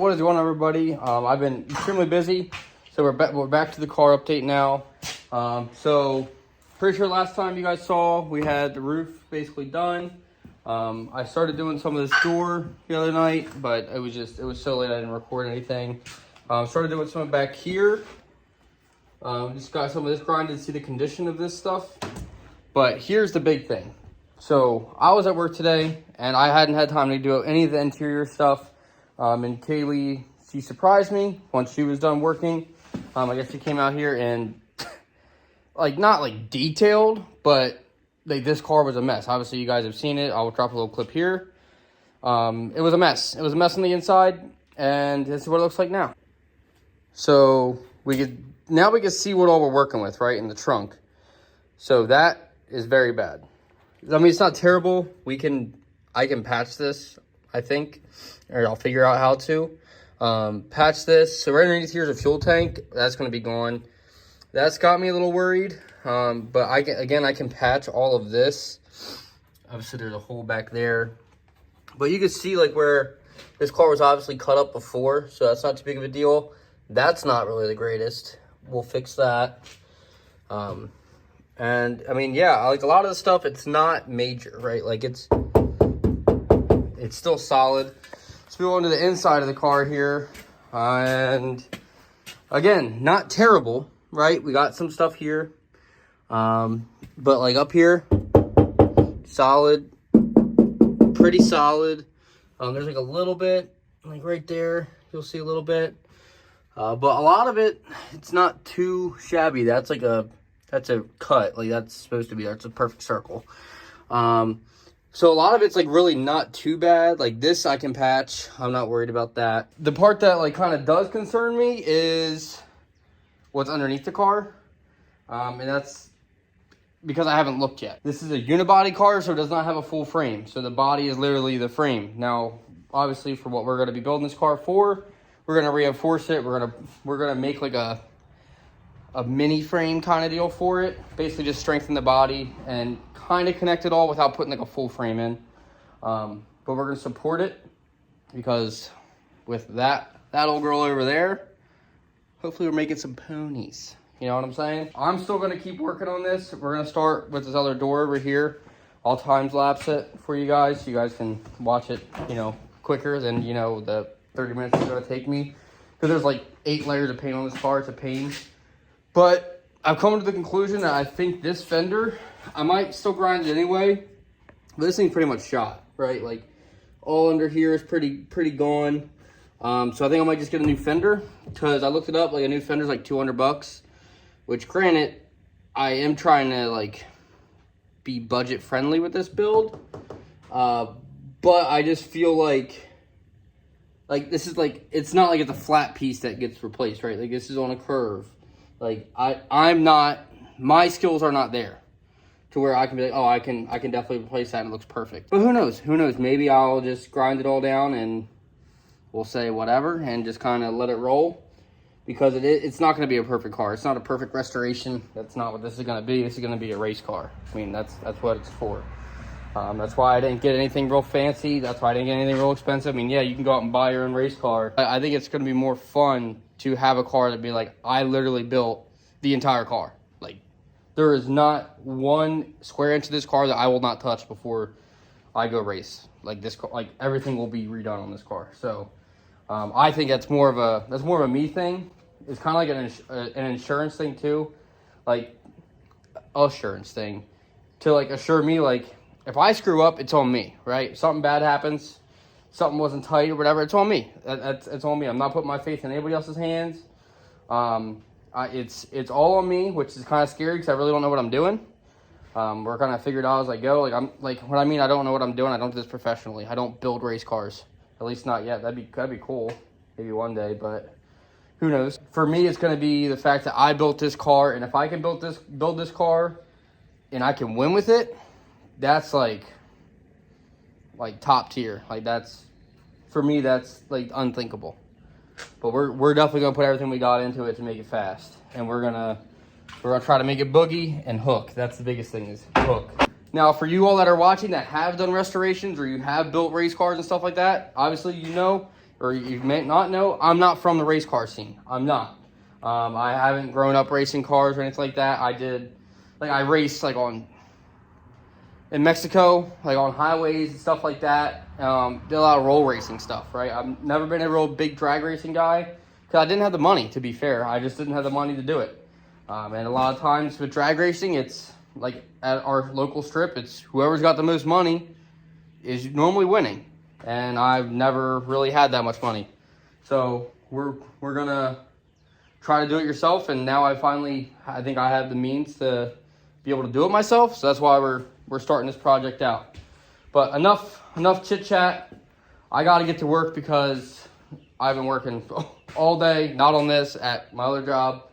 What is going on, everybody? I've been extremely busy, so we're back to the car update now. So pretty sure last time you guys saw, we had the roof basically done. I started doing some of this door the other night, but it was so late I didn't record anything. Started doing some back here. Just got some of this grinded to see the condition of this stuff. But here's the big thing. So I was at work today, and I hadn't had time to do any of the interior stuff. And Kaylee, she surprised me once she was done working. I guess she came out here and, not detailed, but this car was a mess. Obviously, you guys have seen it. I'll drop a little clip here. It was a mess. It was a mess on the inside, and this is what it looks like now. So we can see what all we're working with, right, in the trunk. So that is very bad. I mean, it's not terrible. I can patch this, I think, or I'll figure out how to patch this. So right underneath here is a fuel tank. That's going to be gone. That's got me a little worried. But I can patch all of this. Obviously, there's a hole back there. But you can see where this car was obviously cut up before, so that's not too big of a deal. That's not really the greatest. We'll fix that. And I mean, yeah, a lot of the stuff, it's not major, right? It's still solid. Let's move on to the inside of the car here. And again, not terrible, right? We got some stuff here. But up here, solid, pretty solid. There's a little bit, right there, you'll see a little bit. But a lot of it, it's not too shabby. That's a cut, that's supposed to be there. It's a perfect circle. So a lot of it's really not too bad. This I can patch. I'm not worried about that. The part that kind of does concern me is what's underneath the car. And that's because I haven't looked yet. This is a unibody car, so it does not have a full frame. So the body is literally the frame. Now, obviously, for what we're going to be building this car for, we're going to reinforce it. We're gonna make a mini frame kind of deal for it. Basically just strengthen the body and kind of connect it all without putting a full frame in. But we're going to support it because with that old girl over there, hopefully we're making some ponies. You know what I'm saying? I'm still going to keep working on this. We're going to start with this other door over here. I'll time lapse it for you guys so you guys can watch it, quicker than, the 30 minutes it's going to take me. Because there's 8 layers of paint on this car. It's a pain. But I've come to the conclusion that I think this fender, I might still grind it anyway, but this thing's pretty much shot, right? All under here is pretty gone. So I think I might just get a new fender because I looked it up. A new fender's $200, which granted, I am trying to be budget friendly with this build. But I just feel this is it's not it's a flat piece that gets replaced, right? This is on a curve. I'm not, my skills are not there to where I can be I can definitely replace that and it looks perfect. But who knows? Maybe I'll just grind it all down and we'll say whatever and just kind of let it roll because it's not going to be a perfect car. It's not a perfect restoration. That's not what this is going to be. This is going to be a race car. I mean, that's what it's for. That's why I didn't get anything real fancy. That's why I didn't get anything real expensive. I mean, yeah, you can go out and buy your own race car. I think it's going to be more fun to have a car that be I literally built the entire car. There is not one square inch of this car that I will not touch before I go race. This car, everything will be redone on this car. So I think that's more of a me thing. It's kind of an insurance thing too, assurance thing to assure me if I screw up, it's on me, right? If something bad happens, something wasn't tight or whatever, it's on me. It's on me. I'm not putting my faith in anybody else's hands. It's all on me, which is kind of scary because I really don't know what I'm doing. We're kind of figured out as I go. What I mean, I don't know what I'm doing. I don't do this professionally. I don't build race cars, at least not yet. That'd be cool, maybe one day, but who knows? For me, it's going to be the fact that I built this car, and if I can build this car, and I can win with it, that's top tier. That's for me. That's unthinkable. But we're definitely gonna put everything we got into it to make it fast, and we're gonna try to make it boogie and hook. That's the biggest thing is hook. Now, for you all that are watching that have done restorations or you have built race cars and stuff like that, obviously or you may not know, I'm not from the race car scene. I'm not. I haven't grown up racing cars or anything like that. I raced like in Mexico, like on highways and stuff like that. Did a lot of roll racing stuff, right? I've never been a real big drag racing guy because I didn't have the money, to be fair. I just didn't have the money to do it. And a lot of times with drag racing, it's like at our local strip, it's whoever's got the most money is normally winning. And I've never really had that much money. So we're gonna try to do it yourself, and now I think I have the means to be able to do it myself. So that's why we're starting this project out. But enough chit chat. I got to get to work because I've been working all day, not on this, at my other job.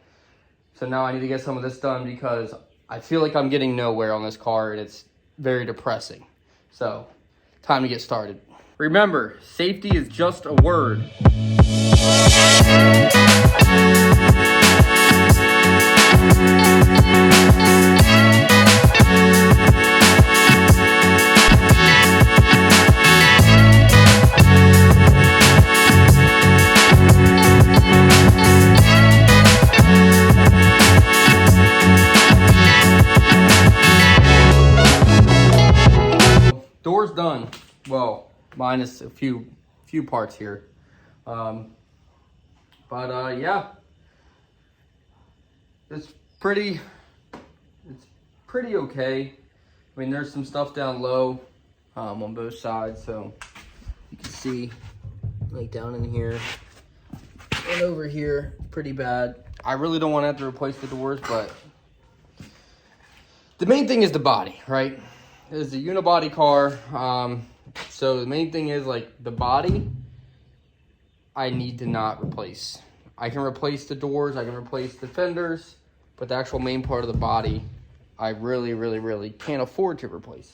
So now I need to get some of this done because I feel like I'm getting nowhere on this car, and it's very depressing. So time to get started. Remember, safety is just a word. Door's done. Well, minus a few parts here. Yeah, it's pretty okay. I mean, there's some stuff down low on both sides, so you can see like down in here and over here, pretty bad. I really don't want to have to replace the doors, but the main thing is the body, right? It's a unibody car. So the main thing is like the body, I need to not replace. I can replace the doors, I can replace the fenders, but the actual main part of the body, I really can't afford to replace.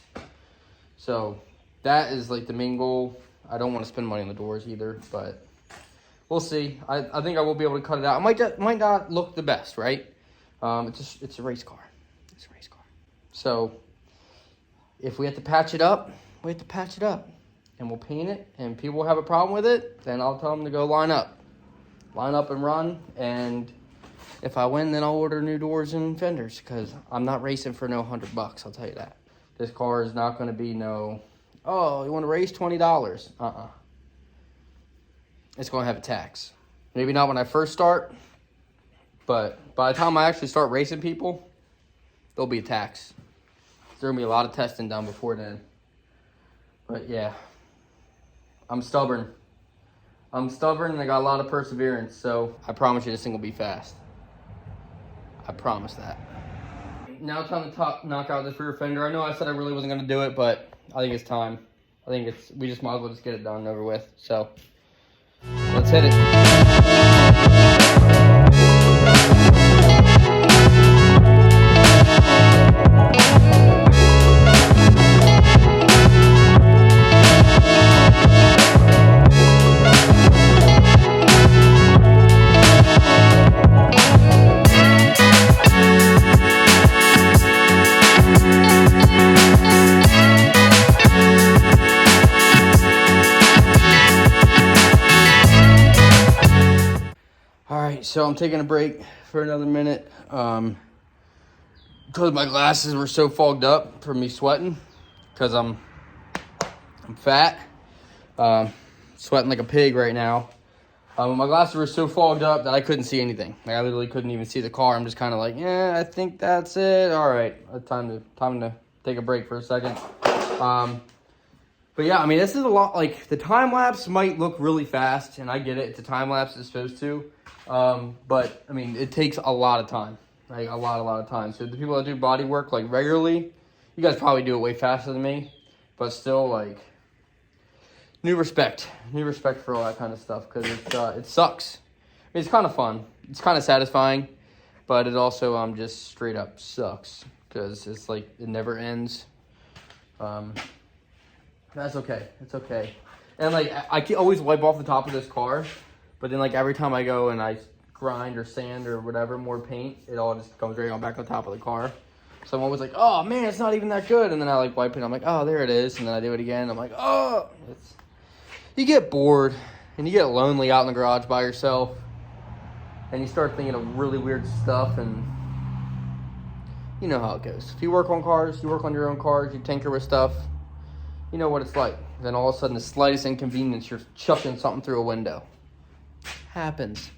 So that is like the main goal. I don't want to spend money on the doors either, but we'll see. I think I will be able to cut it out. It might not look the best, right? It's a race car. It's a race car. So if we have to patch it up, we have to patch it up. And we'll paint it, and people have a problem with it, then I'll tell them to go line up and run. And if I win, then I'll order new doors and fenders, because I'm not racing for no $100, I'll tell you that. This car is not going to be no, oh, you want to race $20? It's going to have a tax. Maybe not when I first start, but by the time I actually start racing people, there'll be a tax. There'll be a lot of testing done before then. But yeah, I'm stubborn and I got a lot of perseverance, so I promise you this thing will be fast. I promise that. Now it's time to knock out this rear fender. I know I said I really wasn't going to do it, but I think it's time. We just might as well just get it done and over with. So let's hit it. So I'm taking a break for another minute because my glasses were so fogged up from me sweating because I'm fat, sweating like a pig right now. My glasses were so fogged up that I couldn't see anything. Like I literally couldn't even see the car. I'm just kind of like, yeah, I think that's it. All right, time to take a break for a second. But yeah, I mean, this is a lot. Like the time lapse might look really fast, and I get it. It's a time lapse. It's supposed to. But I mean, it takes a lot of time, like a lot of time. So the people that do body work like regularly, you guys probably do it way faster than me, but still like new respect for all that kind of stuff. Cause it sucks. I mean, it's kind of fun. It's kind of satisfying, but it also, just straight up sucks cause it's like, it never ends. That's okay. It's okay. And like, I can always wipe off the top of this car. But then, like, every time I go and I grind or sand or whatever, more paint, it all just comes right on back on top of the car. So I'm always like, oh, man, it's not even that good. And then I, like, wipe it. I'm like, oh, there it is. And then I do it again. I'm like, oh. You get bored. and you get lonely out in the garage by yourself, and you start thinking of really weird stuff, and you know how it goes. If you work on cars, you work on your own cars, you tinker with stuff, you know what it's like. Then all of a sudden, the slightest inconvenience, you're chucking something through a window. Happens.